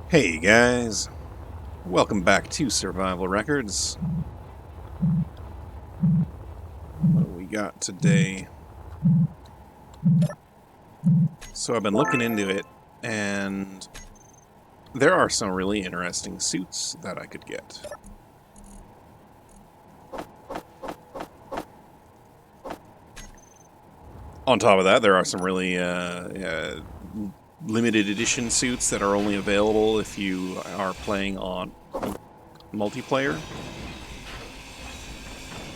Hey guys, welcome back to Survival Records. What do we got today? So I've been looking into it, and there are some really interesting suits that I could get. On top of that, there are some really limited edition suits that are only available if you are playing on multiplayer.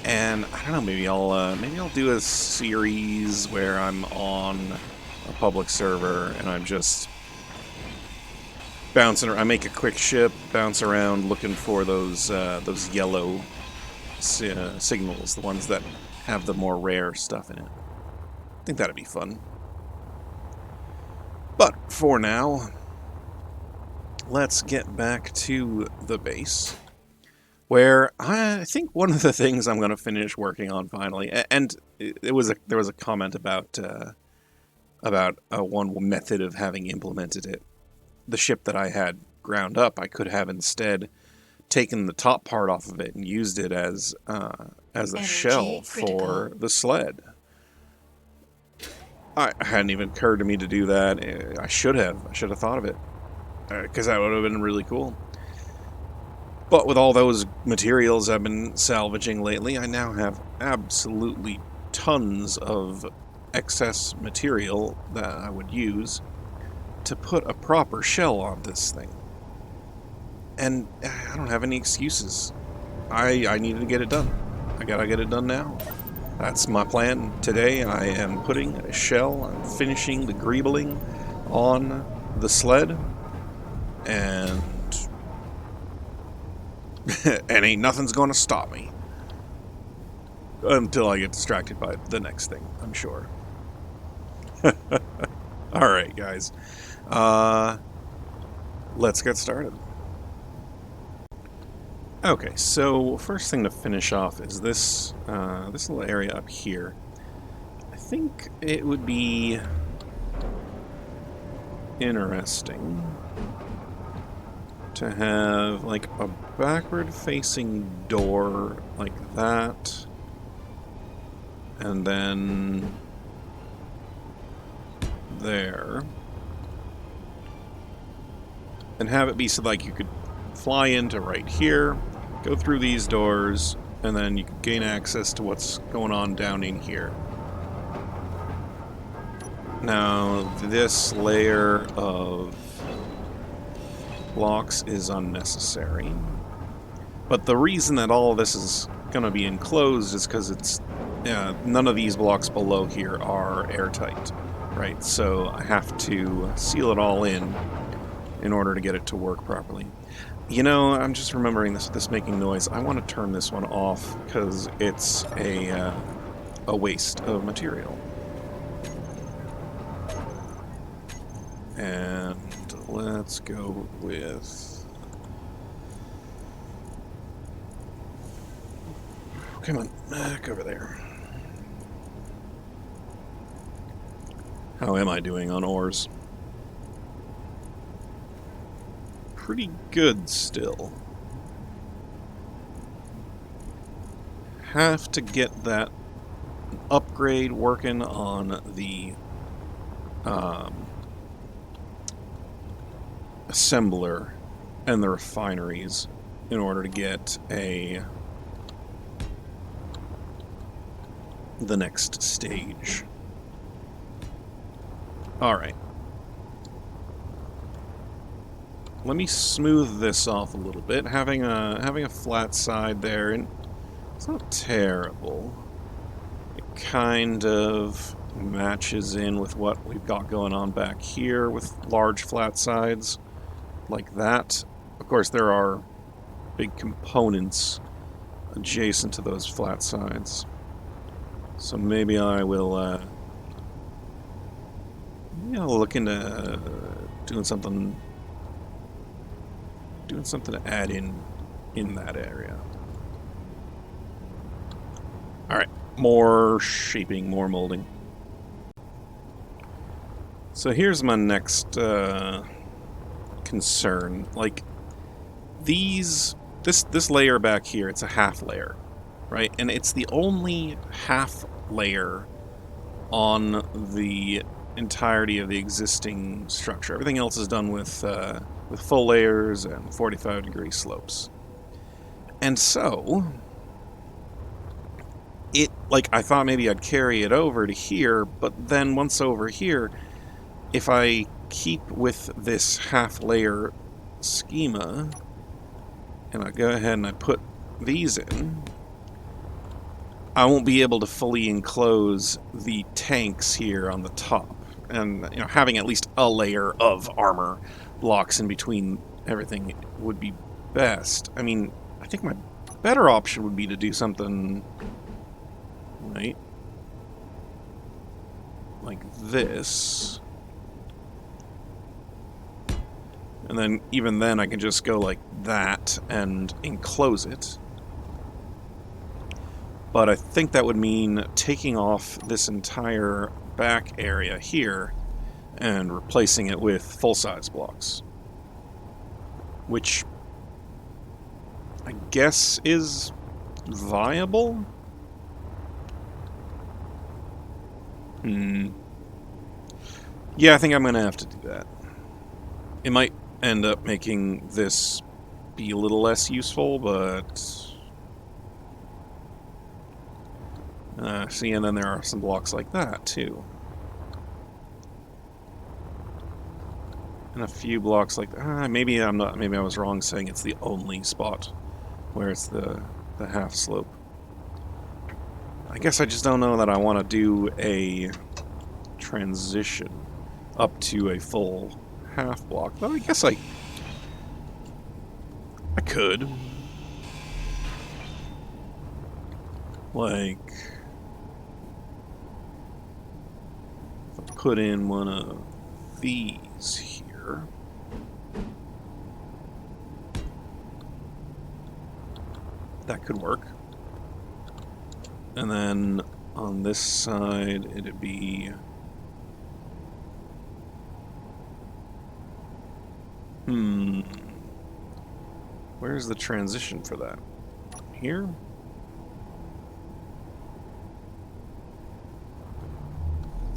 And I don't know, maybe I'll do a series where I'm on a public server and I'm just bouncing around. I make a quick ship, bounce around looking for those yellow signals, the ones that have the more rare stuff in it. I think that'd be fun. But for now, let's get back to the base, where I think one of the things I'm going to finish working on finally, and there was a comment about one method of having implemented it. The ship that I had ground up, I could have instead taken the top part off of it and used it as a shell for the sled. It hadn't even occurred to me to do that. I should have thought of it, because that would have been really cool. But with all those materials I've been salvaging lately, I now have absolutely tons of excess material that I would use to put a proper shell on this thing. And I don't have any excuses. I needed to get it done. I gotta get it done now. That's my plan today. I am putting a shell, I'm finishing the greebling on the sled, and and ain't nothing's gonna stop me. Until I get distracted by the next thing, I'm sure. Alright, guys. Let's get started. Okay, so first thing to finish off is this this little area up here. I think it would be interesting to have like a backward-facing door like that, and then there, and have it be so like you could fly into right here, go through these doors, and then you can gain access to what's going on down in here. Now, this layer of blocks is unnecessary, but the reason that all of this is going to be enclosed is because it's none of these blocks below here are airtight, right? So I have to seal it all in order to get it to work properly. You know, I'm just remembering this making noise. I want to turn this one off because it's a waste of material. And let's go with... Come on, back over there. How am I doing on ores? Pretty good still. Have to get that upgrade working on the assembler and the refineries in order to get the next stage. Alright. Let me smooth this off a little bit. Having a flat side there, and it's not terrible. It kind of matches in with what we've got going on back here with large flat sides like that. Of course, there are big components adjacent to those flat sides. So maybe I will look into doing something to add in that area. Alright, more shaping, more molding. So here's my next kind concern. Like, this layer back here, it's a half layer, right? And it's the only half layer on the entirety of the existing structure. Everything else is done with full layers and 45-degree slopes. And so, I thought maybe I'd carry it over to here, but then once over here, if I keep with this half layer schema, and I go ahead and I put these in, I won't be able to fully enclose the tanks here on the top. And, you know, having at least a layer of armor blocks in between everything would be best. I mean, I think my better option would be to do something, right, like this. And then, even then, I can just go like that and enclose it. But I think that would mean taking off this entire back area here and replacing it with full-size blocks. Which I guess is viable? Yeah, I think I'm going to have to do that. It might end up making this be a little less useful, but... see, and then there are some blocks like that, too. And a few blocks like that. Maybe I'm not. Maybe I was wrong saying it's the only spot where it's the half slope. I guess I just don't know that I want to do a transition up to a full half block. But I guess I could. Like, if I put in one of these here. That could work. And then on this side, it'd be... Where's the transition for that? Here?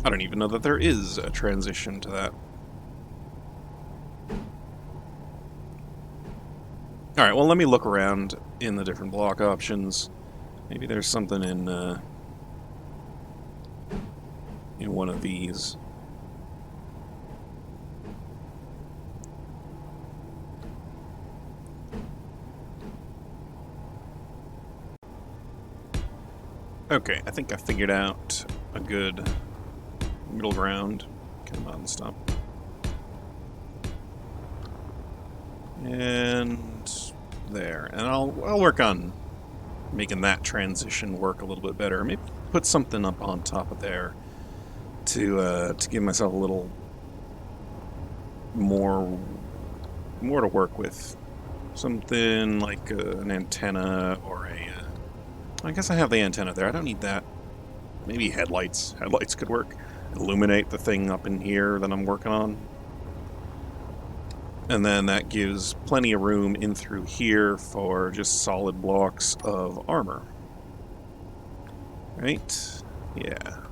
I don't even know that there is a transition to that. Alright, well, let me look around in the different block options. Maybe there's something in one of these. Okay, I think I figured out a good middle ground. Come on, stop. And there. And I'll work on making that transition work a little bit better. Maybe put something up on top of there to give myself a little more to work with. Something like an antenna or a... I guess I have the antenna there. I don't need that. Maybe headlights. Headlights could work. Illuminate the thing up in here that I'm working on. And then that gives plenty of room in through here for just solid blocks of armor. Right? Yeah.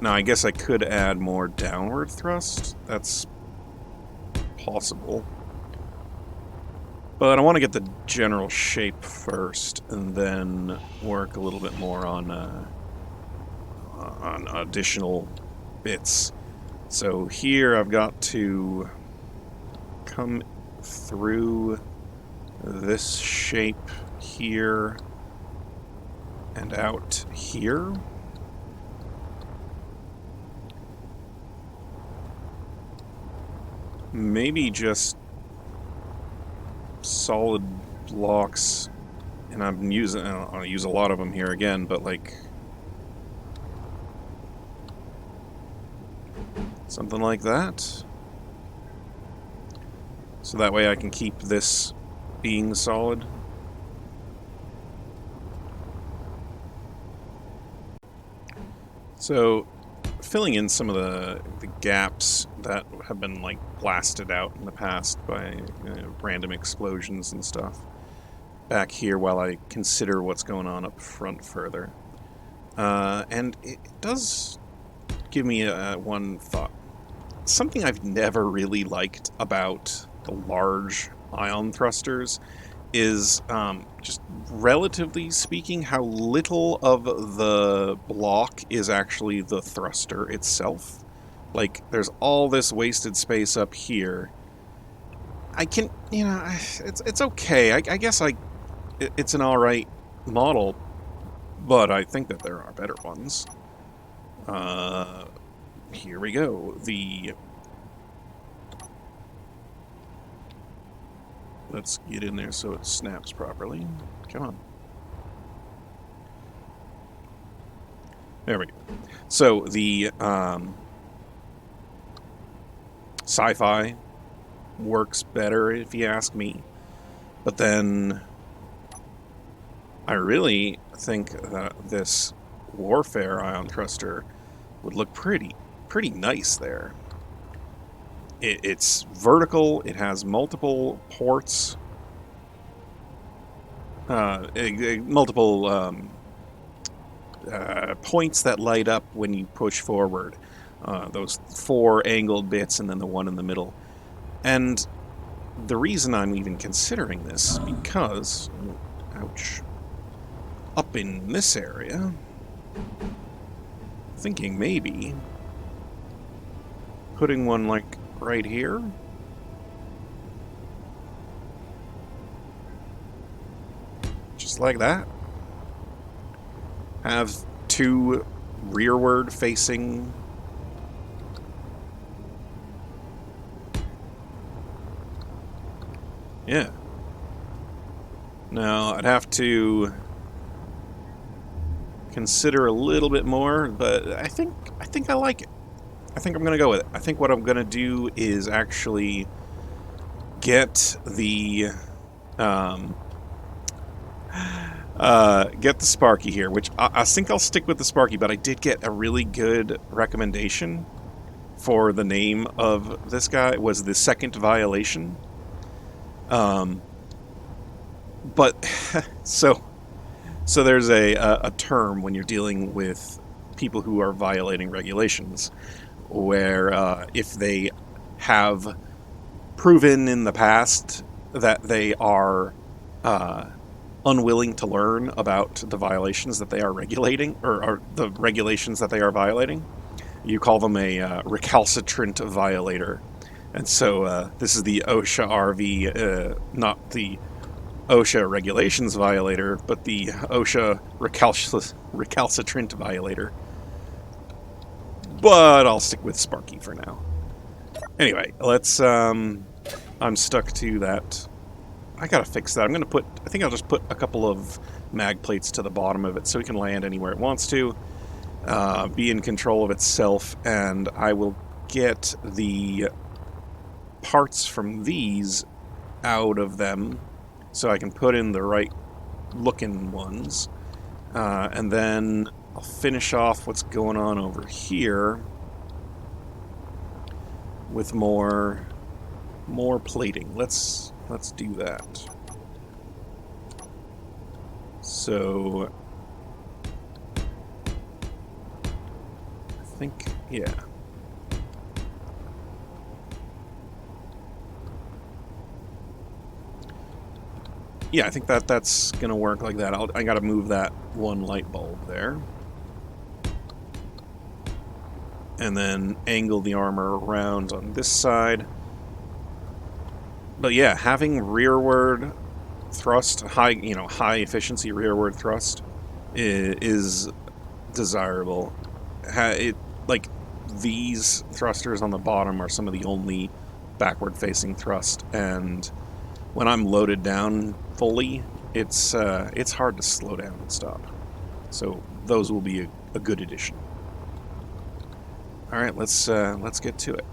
Now, I guess I could add more downward thrust. That's possible. But I want to get the general shape first, and then work a little bit more on additional bits. So here I've got to come through this shape here and out here. Maybe just solid blocks, and I'm using, I'll use a lot of them here again, but like something like that. So that way I can keep this being solid. So filling in some of the gaps that have been like blasted out in the past by random explosions and stuff back here while I consider what's going on up front further. And it does give me one thought. Something I've never really liked about the large ion thrusters is, just relatively speaking, how little of the block is actually the thruster itself. Like, there's all this wasted space up here. I can, it's okay. I guess it's an alright model, but I think that there are better ones. Here we go. Let's get in there so it snaps properly. Come on. There we go. So the sci-fi works better if you ask me. But then I really think that this warfare ion thruster would look pretty nice there. It's vertical, it has multiple ports, multiple points that light up when you push forward. Those 4 angled bits and then the one in the middle. And the reason I'm even considering this is because, ouch, up in this area, thinking maybe putting one like right here. Just like that. Have 2 rearward facing yeah. Now I'd have to consider a little bit more, but I think I like it. I think I'm going to go with it. I think what I'm going to do is actually get the Sparky here, which I think I'll stick with the Sparky, but I did get a really good recommendation for the name of this guy. It was the Second Violation. But so there's a term when you're dealing with people who are violating regulations, where if they have proven in the past that they are unwilling to learn about the violations that they are regulating, or the regulations that they are violating, you call them a recalcitrant violator. And so this is the OSHA RV, not the OSHA regulations violator, but the OSHA recalcitrant violator. But I'll stick with Sparky for now. Anyway, let's, I'm stuck to that. I gotta fix that. I think I'll just put a couple of mag plates to the bottom of it so it can land anywhere it wants to, be in control of itself, and I will get the parts from these out of them so I can put in the right looking ones, and then I'll finish off what's going on over here with more plating. Let's do that. So I think, yeah. Yeah, I think that's gonna work like that. I gotta move that one light bulb there. And then angle the armor around on this side. But yeah, having rearward thrust, high efficiency rearward thrust is desirable. Like, these thrusters on the bottom are some of the only backward facing thrust, and when I'm loaded down fully, it's hard to slow down and stop. So those will be a good addition. All right, let's get to it.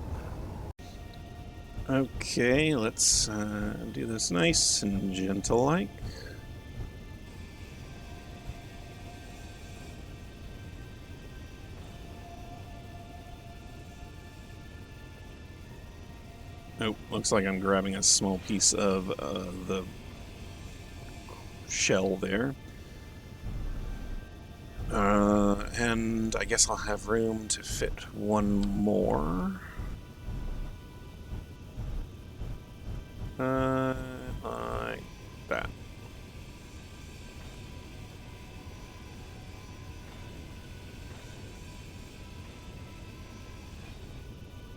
Okay, let's do this nice and gentle-like. Oh, looks like I'm grabbing a small piece of the shell there. And I guess I'll have room to fit one more. Like that.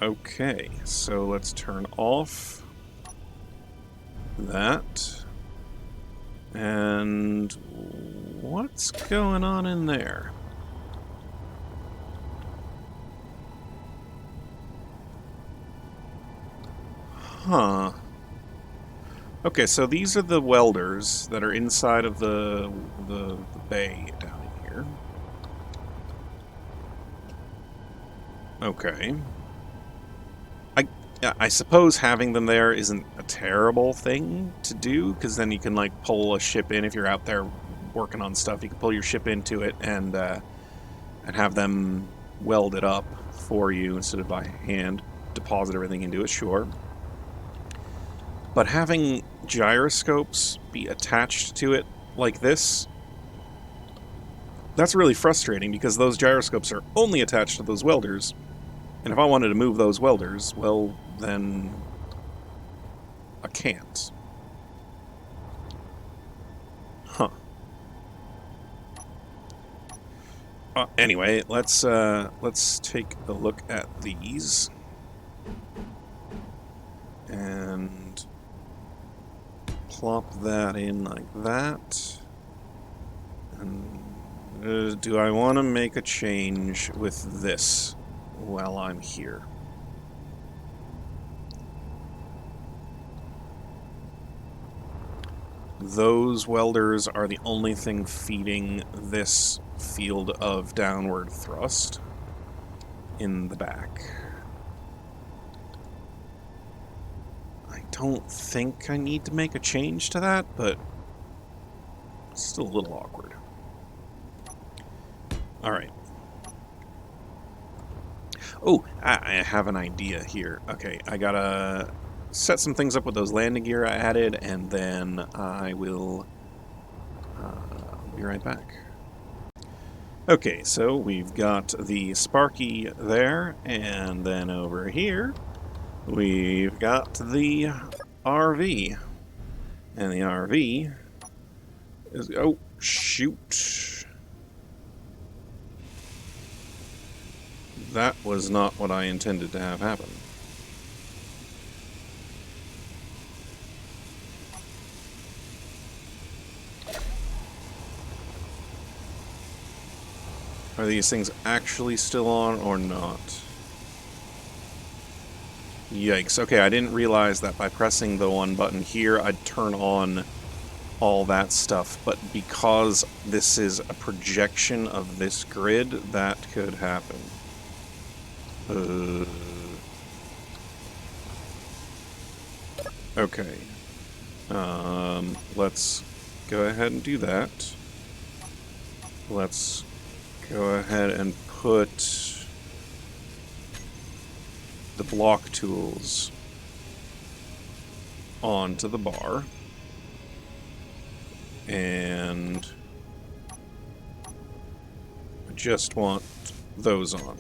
Okay, so let's turn off that. And what's going on in there? Huh. Okay, so these are the welders that are inside of the bay down here. Okay. I suppose having them there isn't a terrible thing to do, because then you can, like, pull a ship in if you're out there working on stuff. You can pull your ship into it and have them weld it up for you instead of by hand. Deposit everything into it, sure. But having gyroscopes be attached to it like this, that's really frustrating, because those gyroscopes are only attached to those welders. And if I wanted to move those welders, well, then I can't. Huh. Anyway, let's take a look at these. And plop that in like that. And do I want to make a change with this while I'm here? Those welders are the only thing feeding this field of downward thrust in the back. I don't think I need to make a change to that, but it's still a little awkward. Alright. Oh, I have an idea here. Okay, I gotta set some things up with those landing gear I added, and then I will be right back. Okay, so we've got the Sparky there, and then over here we've got the RV. And the RV is... oh, shoot. That was not what I intended to have happen. Are these things actually still on or not? Yikes. Okay, I didn't realize that by pressing the one button here, I'd turn on all that stuff, but because this is a projection of this grid, that could happen. Okay. Let's go ahead and do that. Let's go ahead and put the block tools onto the bar. And I just want those on.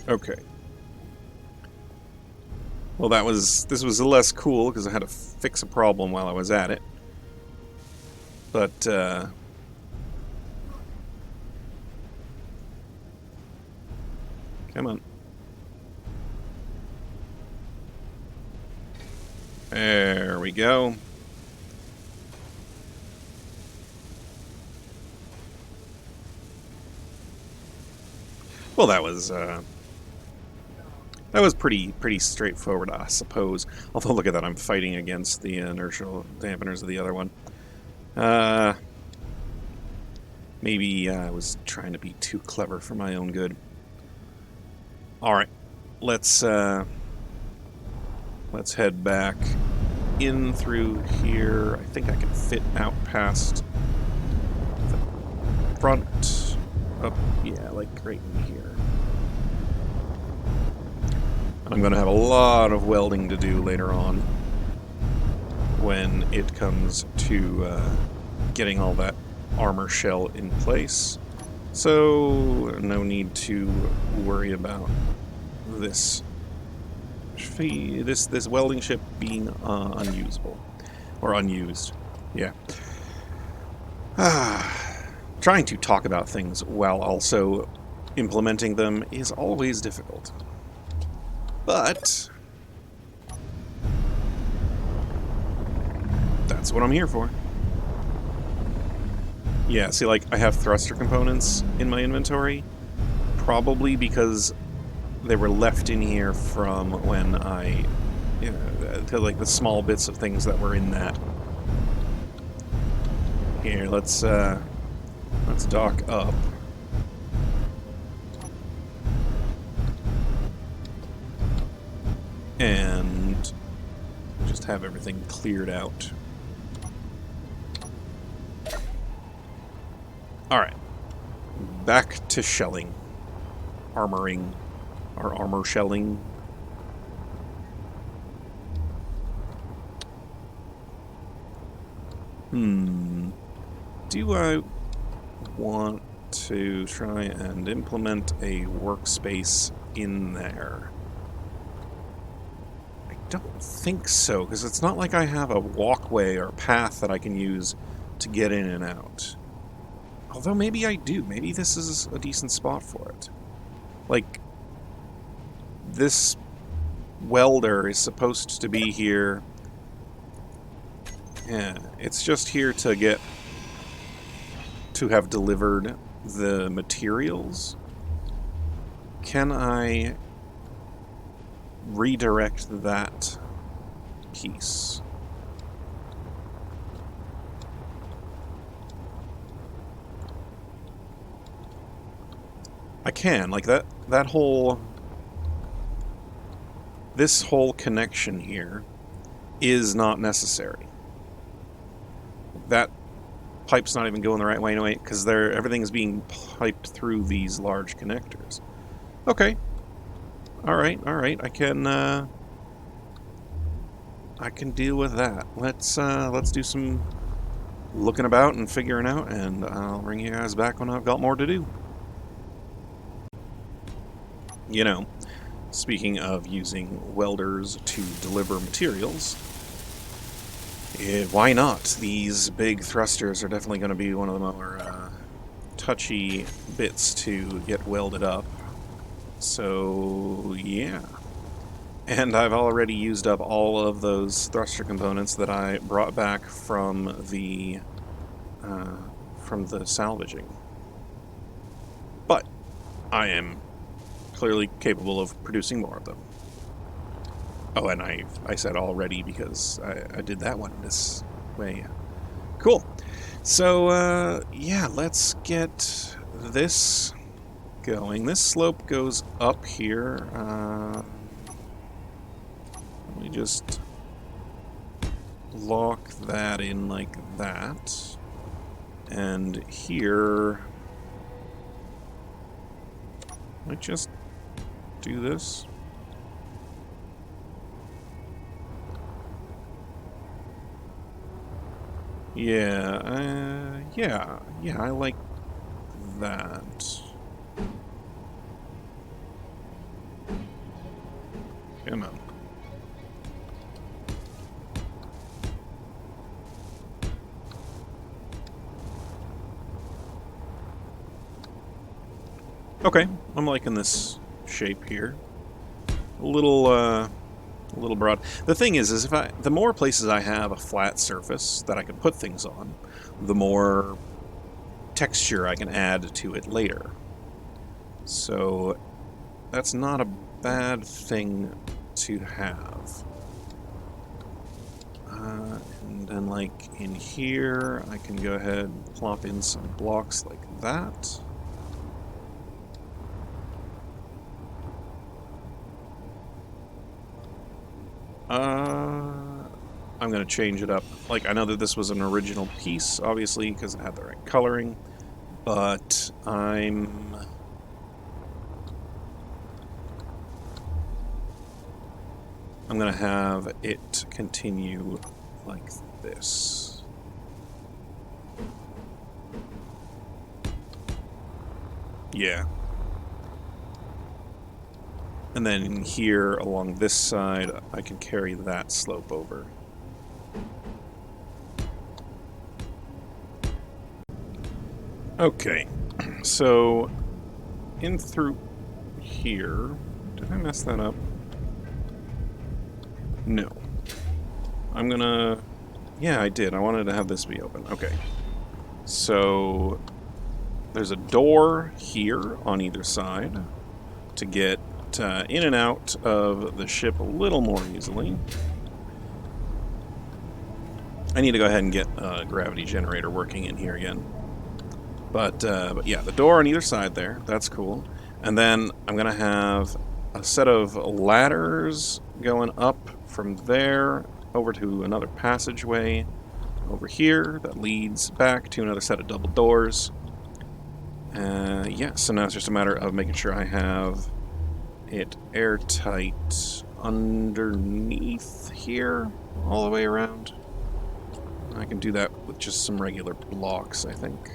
Okay. Well, this was less cool because I had to fix a problem while I was at it. But, come on. There we go. Well, that was pretty straightforward, I suppose. Although, look at that, I'm fighting against the inertial dampeners of the other one. Maybe I was trying to be too clever for my own good. Alright, let's head back in through here. I think I can fit out past the front. Up, yeah, like right in here. And I'm going to have a lot of welding to do later on when it comes to getting all that armor shell in place. So no need to worry about this welding ship being unusable or unused. Yeah. Trying to talk about things while also implementing them is always difficult. But that's what I'm here for. Yeah, see, like, I have thruster components in my inventory, probably because they were left in here from when I, like the small bits of things that were in that. Here, let's dock up. And just have everything cleared out. Alright. Back to shelling. Armoring. Or armor shelling. Do I want to try and implement a workspace in there? I don't think so, because it's not like I have a walkway or path that I can use to get in and out. Although maybe I do. Maybe this is a decent spot for it. Like, this welder is supposed to be here. Yeah, it's just here to have delivered the materials. Can I redirect that piece? I can, like that whole... This whole connection here is not necessary. That pipe's not even going the right way anyway, because everything's being piped through these large connectors. Okay. Alright, I can deal with that. Let's do some looking about and figuring out, and I'll bring you guys back when I've got more to do. You know, speaking of using welders to deliver materials, why not? These big thrusters are definitely going to be one of the more touchy bits to get welded up. So, yeah. And I've already used up all of those thruster components that I brought back from the salvaging. But I am clearly capable of producing more of them. Oh, and I said already because I did that one this way. Cool. So, yeah, let's get this going. This slope goes up here. Let me just lock that in like that. And here, I just do this. Yeah, yeah, I like that. Come on. Okay, I'm liking this shape here. A little broad. The thing is the more places I have a flat surface that I can put things on, the more texture I can add to it later. So that's not a bad thing to have. And then, like, in here, I can go ahead and plop in some blocks like that. I'm going to change it up. Like, I know that this was an original piece, obviously, because it had the right coloring, but I'm I'm going to have it continue like this. Yeah. And then here along this side, I can carry that slope over. Okay, so in through here, did I mess that up? No. I'm gonna, yeah, I did. I wanted to have this be open. Okay. So there's a door here on either side to get in and out of the ship a little more easily. I need to go ahead and get a gravity generator working in here again. But yeah, the door on either side there, that's cool. And then I'm going to have a set of ladders going up from there over to another passageway over here that leads back to another set of double doors. Yeah, so now it's just a matter of making sure I have it airtight underneath here all the way around. I can do that with just some regular blocks, I think.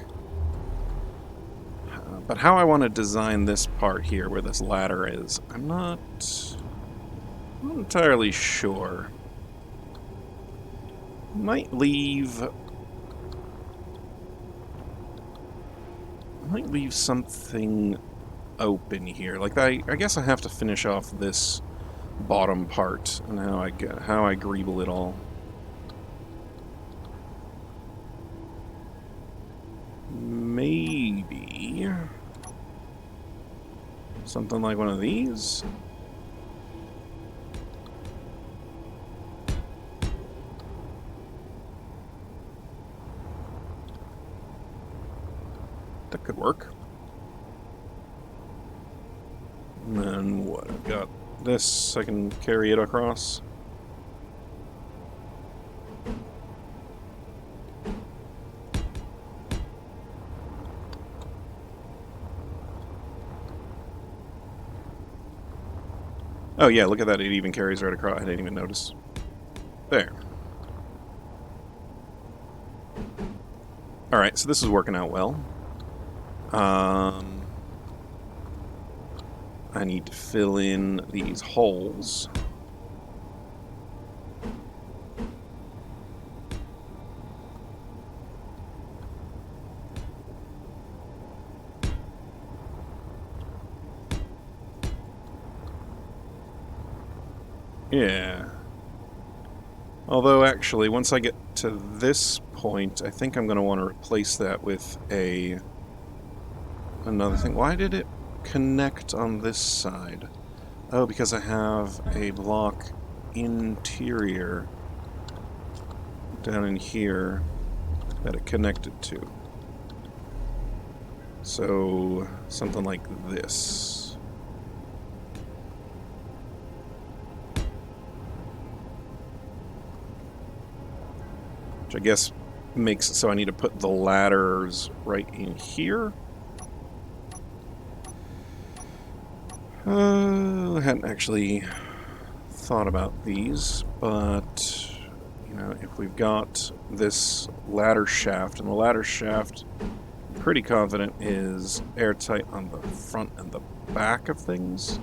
But how I want to design this part here, where this ladder is, I'm not entirely sure. Might leave something open here. Like I guess I have to finish off this bottom part and how I greeble it all. Maybe something like one of these. That could work. And then what? I've got this. I can carry it across. Oh yeah, look at that, it even carries right across. I didn't even notice. There. Alright, so this is working out well. I need to fill in these holes. Yeah. Although, actually, once I get to this point, I think I'm going to want to replace that with another thing. Why did it connect on this side? Oh, because I have a block interior down in here that it connected to. So, something like this. Which I guess makes it so I need to put the ladders right in here. I hadn't actually thought about these, but you know, if we've got this ladder shaft, and the ladder shaft, I'm pretty confident is airtight on the front and the back of things.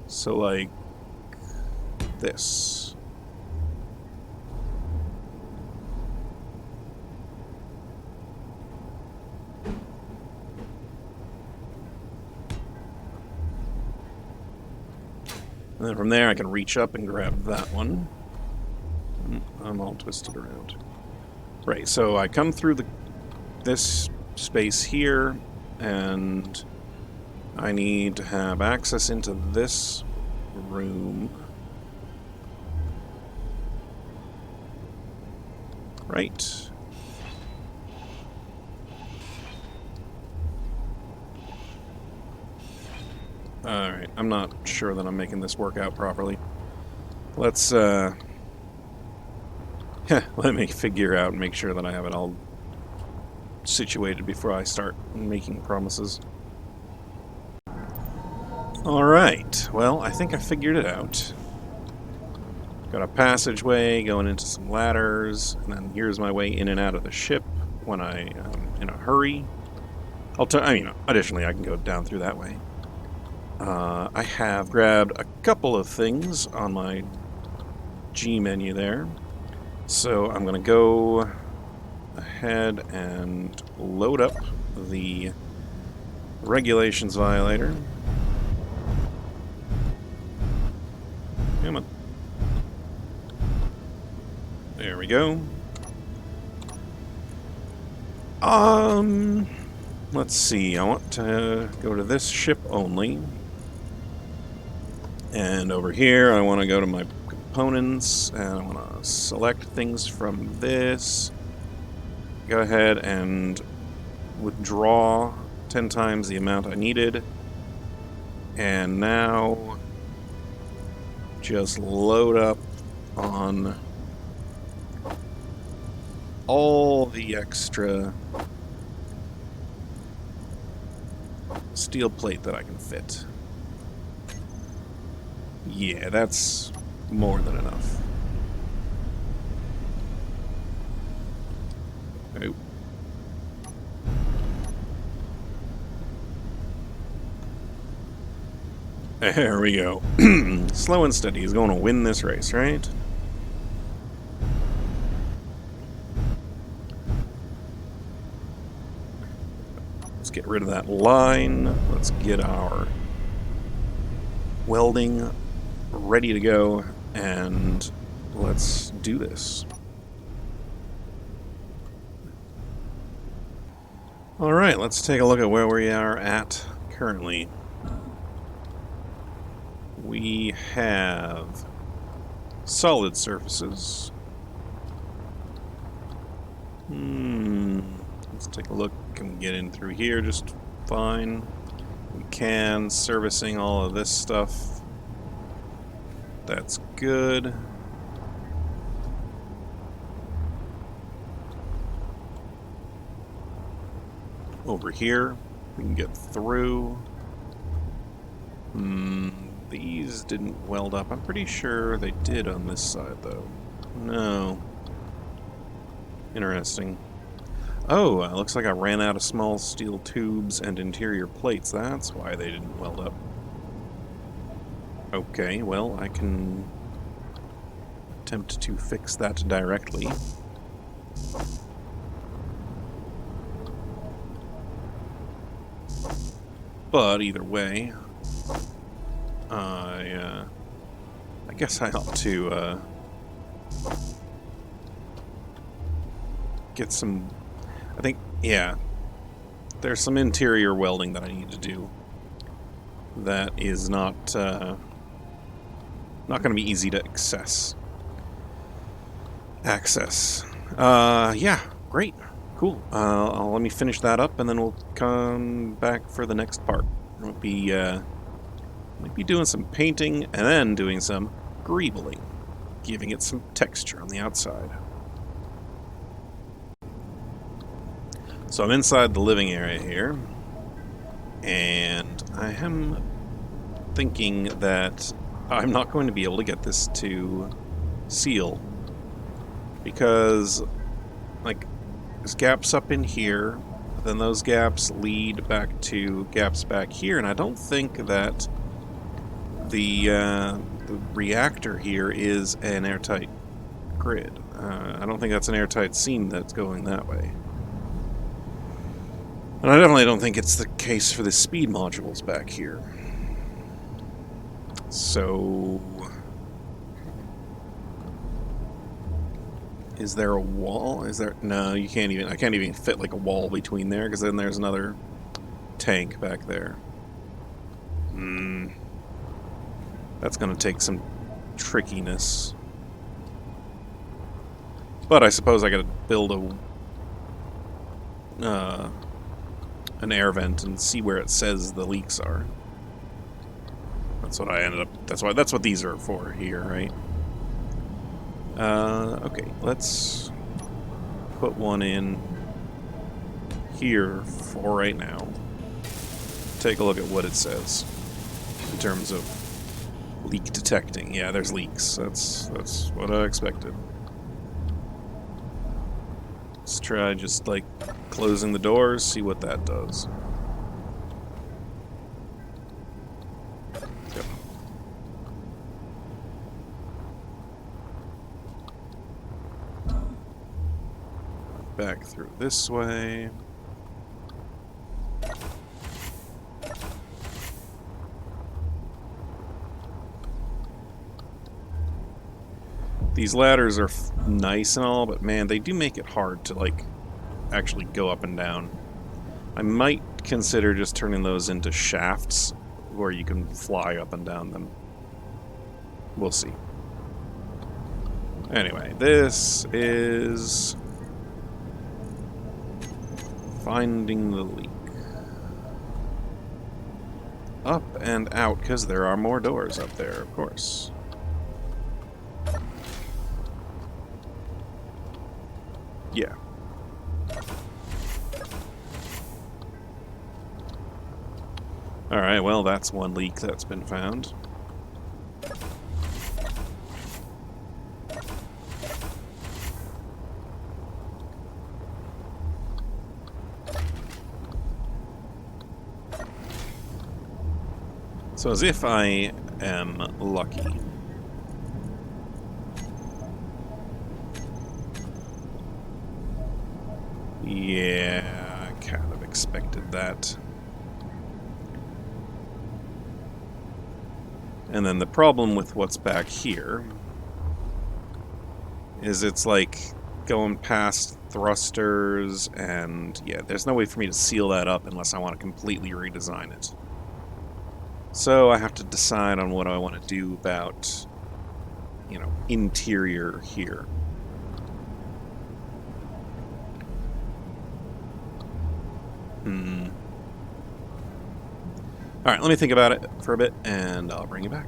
So like this. And then from there I can reach up and grab that one. I'm all twisted around. Right, so I come through this space here, and I need to have access into this room. Right. Alright, I'm not sure that I'm making this work out properly. Let's, let me figure out and make sure that I have it all situated before I start making promises. Alright, well, I think I figured it out. Got a passageway going into some ladders, and then here's my way in and out of the ship when I am in a hurry. Additionally, I can go down through that way. I have grabbed a couple of things on my G menu there. So I'm going to go ahead and load up the regulations violator. Come on. There we go. Let's see. I want to go to this ship only. And over here, I want to go to my components, and I want to select things from this. Go ahead and withdraw 10 times the amount I needed. And now just load up on all the extra steel plate that I can fit. Yeah, that's more than enough. Oh. There we go. Slow and steady is going to win this race, right? Let's get rid of that line. Let's get our welding ready to go, and let's do this. Alright, let's take a look at where we are at currently. We have solid surfaces. Let's take a look. Can we get in through here just fine? We can. Servicing all of this stuff. That's good. Over here, we can get through. These didn't weld up. I'm pretty sure they did on this side, though. No. Interesting. Oh, looks like I ran out of small steel tubes and interior plates. That's why they didn't weld up. Okay, well, I can attempt to fix that directly. But either way, I guess I ought to get some. I think, yeah, there's some interior welding that I need to do. That is not going to be easy to access. Yeah, great. Cool. Let me finish that up, and then we'll come back for the next part. Might be doing some painting, and then doing some greebling, giving it some texture on the outside. So I'm inside the living area here, and I am thinking that I'm not going to be able to get this to seal, because, like, there's gaps up in here, then those gaps lead back to gaps back here, and I don't think that the reactor here is an airtight grid. I don't think that's an airtight seam that's going that way. And I definitely don't think it's the case for the speed modules back here. So, is there a wall? Is there? No, you can't even. I can't even fit like a wall between there, because then there's another tank back there. That's going to take some trickiness. But I suppose I got to build an air vent and see where it says the leaks are. That's what I ended up. That's what these are for here, right? Okay, let's put one in here for right now. Take a look at what it says. in terms of leak detecting. Yeah, there's leaks. That's what I expected. Let's try just like closing the doors, see what that does. Yep. Back through this way. These ladders are nice and all, but man, they do make it hard to, like, actually go up and down. I might consider just turning those into shafts where you can fly up and down them. We'll see. Anyway, this is finding the leak. Up and out, because there are more doors up there, of course. Yeah. Alright, well, that's one leak that's been found. So as if I am lucky. Yeah, I kind of expected that. And then the problem with what's back here is it's like going past thrusters, and yeah, there's no way for me to seal that up unless I want to completely redesign it. So I have to decide on what I want to do about, you know, interior here. Alright, let me think about it for a bit, and I'll bring you back.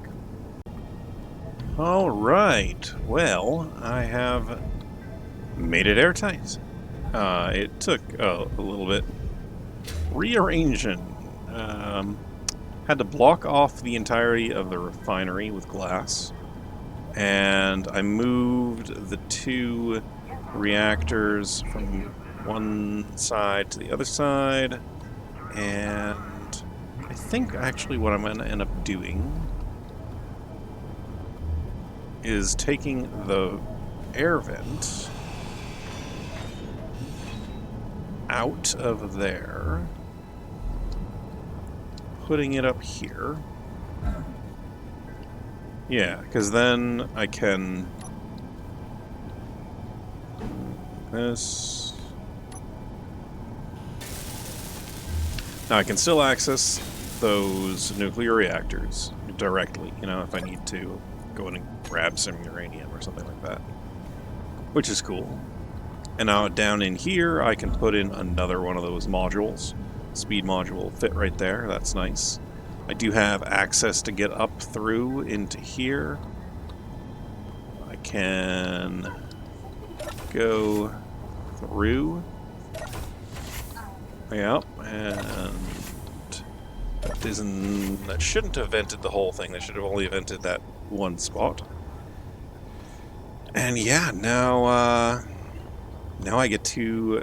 Alright, well, I have made it airtight. It took a little bit rearranging. Had to block off the entirety of the refinery with glass, and I moved the two reactors from one side to the other side, and I think actually what I'm going to end up doing is taking the air vent out of there, putting it up here. Yeah, because then I can... this... Now I can still access those nuclear reactors directly, you know, if I need to go in and grab some uranium or something like that, which is cool. And now down in here, I can put in another one of those modules. Speed module will fit right there. That's nice. I do have access to get up through into here. I can go through. Yep, and that shouldn't have vented the whole thing. That should have only vented that one spot. And yeah, now I get to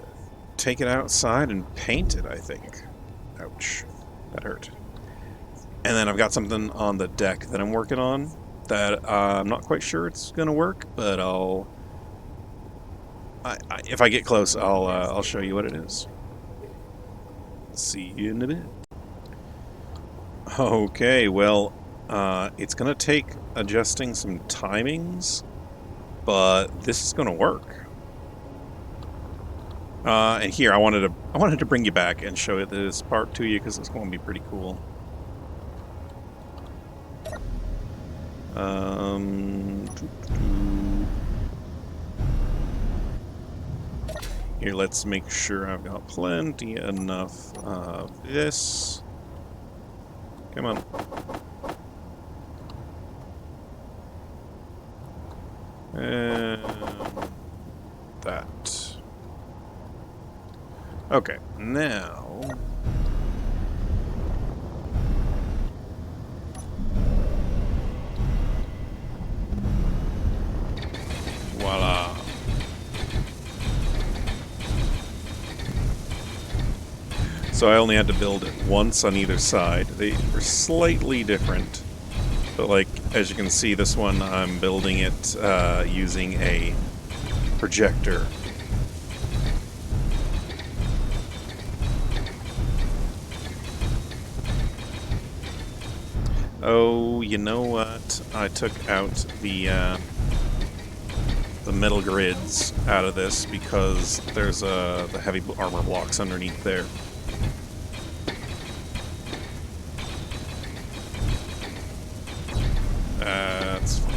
take it outside and paint it, I think. Ouch. That hurt. And then I've got something on the deck that I'm working on that I'm not quite sure it's going to work, but if I get close, I'll show you what it is. See you in a bit. Okay, well, it's going to take adjusting some timings, but this is going to work. And here, I wanted to bring you back and show this part to you because it's going to be pretty cool. Here, let's make sure I've got plenty enough of this. Come on. And that. Okay, now So I only had to build it once on either side. They were slightly different. But like, as you can see, this one I'm building it using a projector. Oh, you know what? I took out the metal grids out of this because there's the heavy armor blocks underneath there. That's fine.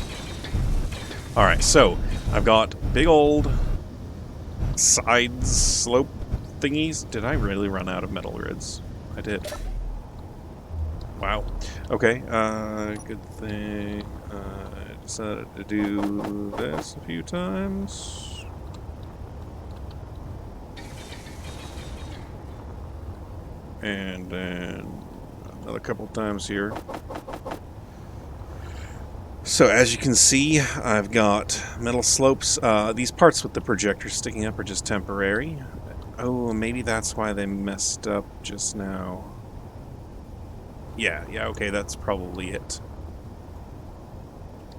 Alright, so I've got big old side slope thingies. Did I really run out of metal grids? I did. Wow. Okay, good thing I decided to do this a few times. And then another couple times here. So as you can see, I've got metal slopes. These parts with the projector sticking up are just temporary. Oh, maybe that's why they messed up just now. Yeah, okay, that's probably it.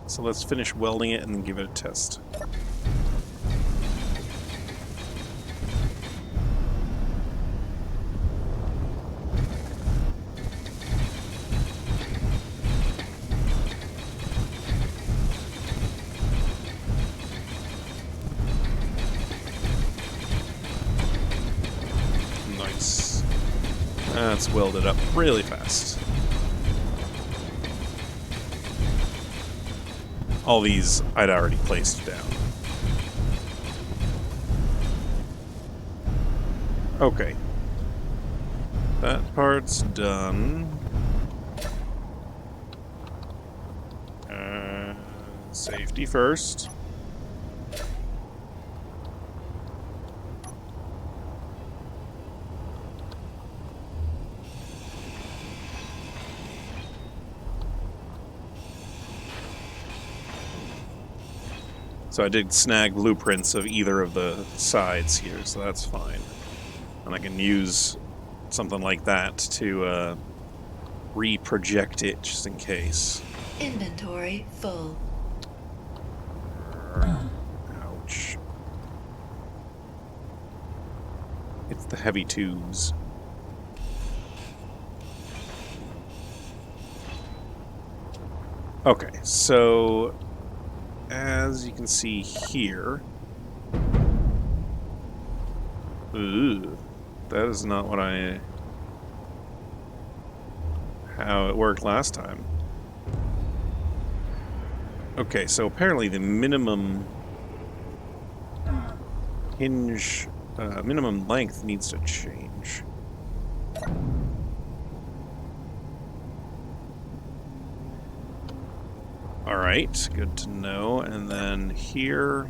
So let's finish welding it and then give it a test. Nice. That's welded up really fast. All these I'd already placed down. Okay. That part's done. Safety first. So I did snag blueprints of either of the sides here, so that's fine. And I can use something like that to re-project it just in case. Inventory full. Ouch. It's the heavy tubes. Okay, so as you can see here, ooh, that is not what how it worked last time. Okay, so apparently the minimum hinge, minimum length needs to change. Alright, good to know. And then here...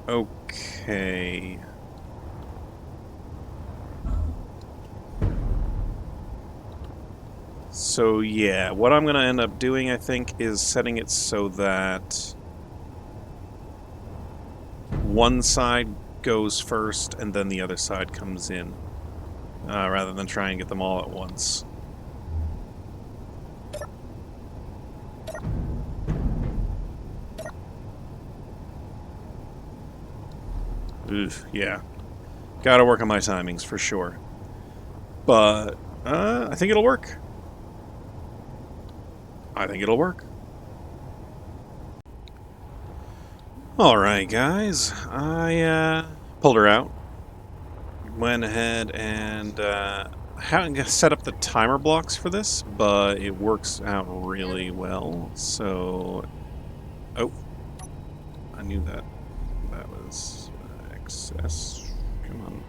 Okay... So yeah, what I'm going to end up doing, I think, is setting it so that one side goes first and then the other side comes in, rather than try and get them all at once. Oof, yeah. Gotta work on my timings, for sure. But, I think it'll work. I think it'll work. Alright, guys. I pulled her out. Went ahead and I haven't set up the timer blocks for this, but it works out really well. So... Oh. I knew that. That was excess. Come on.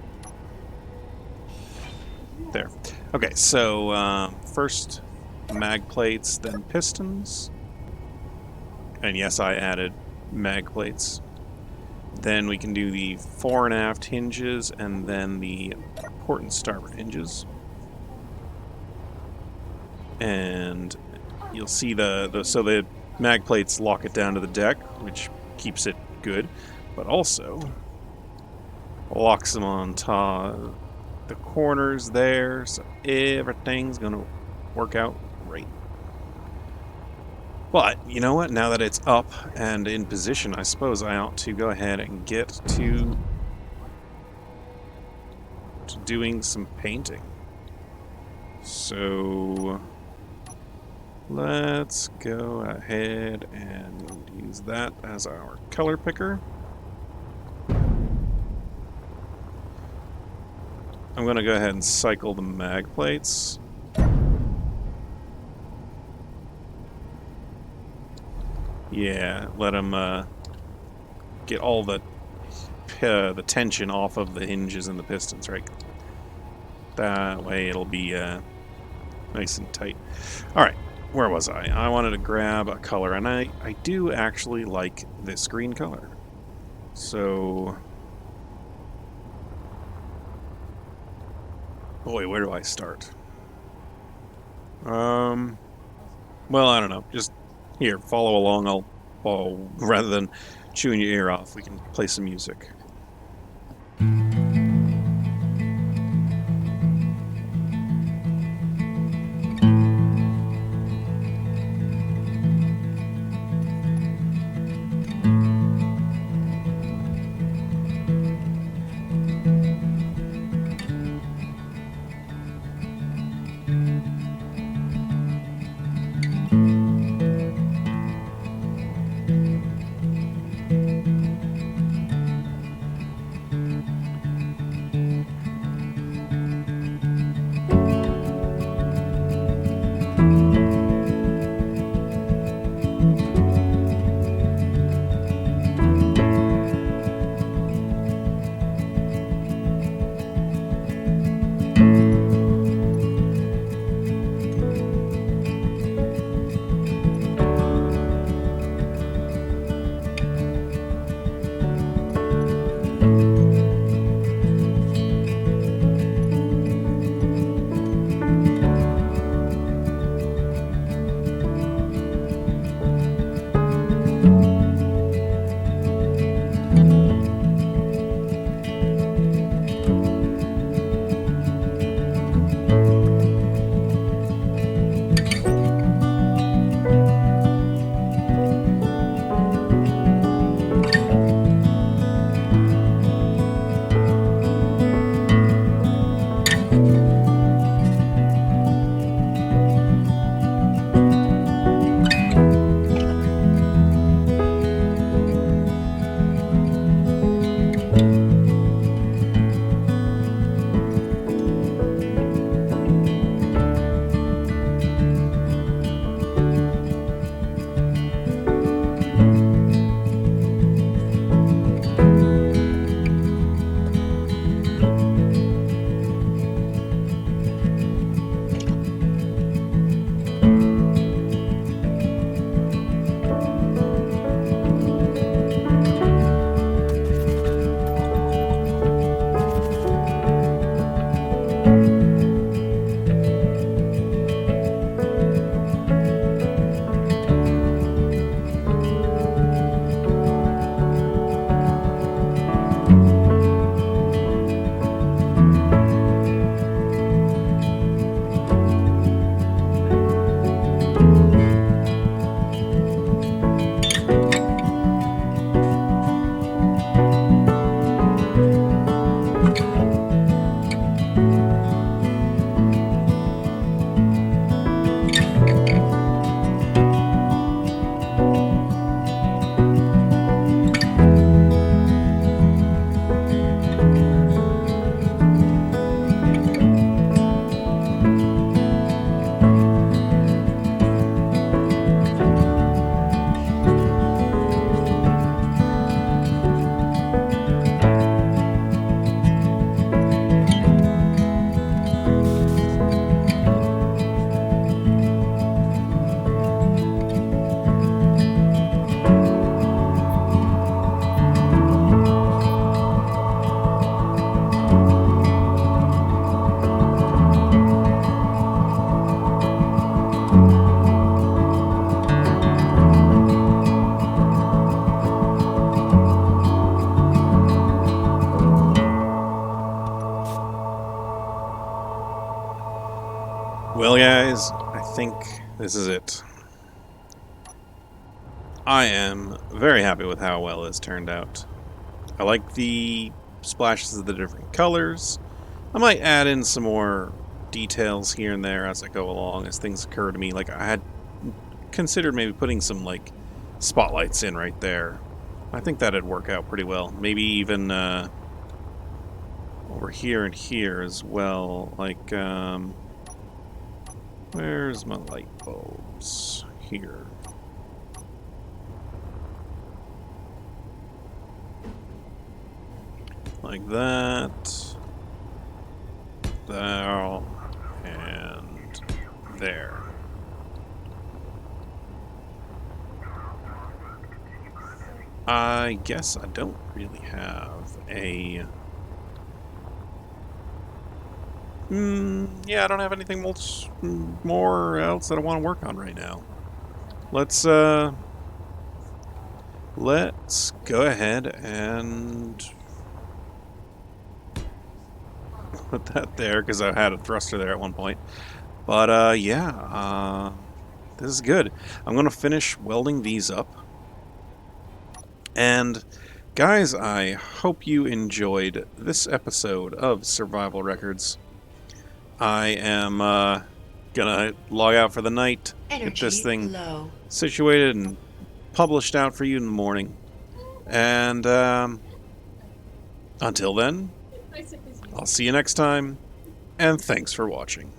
There. Okay, so first... mag plates, then pistons. And yes, I added mag plates. Then we can do the fore and aft hinges, and then the port and starboard hinges. And you'll see so the mag plates lock it down to the deck, which keeps it good, but also locks them on top the corners there, so everything's gonna work out great. But, you know what? Now that it's up and in position, I suppose I ought to go ahead and get to doing some painting. So let's go ahead and use that as our color picker. I'm going to go ahead and cycle the mag plates. Yeah, let them get all the tension off of the hinges and the pistons, right? That way it'll be nice and tight. Alright, where was I? I wanted to grab a color, and I do actually like this green color. So, boy, where do I start? Well, I don't know. Just here, follow along. I'll rather than chewing your ear off, we can play some music. think this is it. I am very happy with how well it's turned out. I like the splashes of the different colors. I might add in some more details here and there as I go along, as things occur to me. Like, I had considered maybe putting some, like, spotlights in right there. I think that'd work out pretty well. Maybe even over here and here as well. Like, where's my light bulbs? Here. Like that. There. And there. I guess I don't really have a... yeah, I don't have anything more else that I want to work on right now. Let's go ahead and put that there, because I had a thruster there at one point. But, yeah, this is good. I'm going to finish welding these up. And, guys, I hope you enjoyed this episode of Survival Records. I am gonna log out for the night, get this thing situated and published out for you in the morning. And until then, I'll see you next time, and thanks for watching.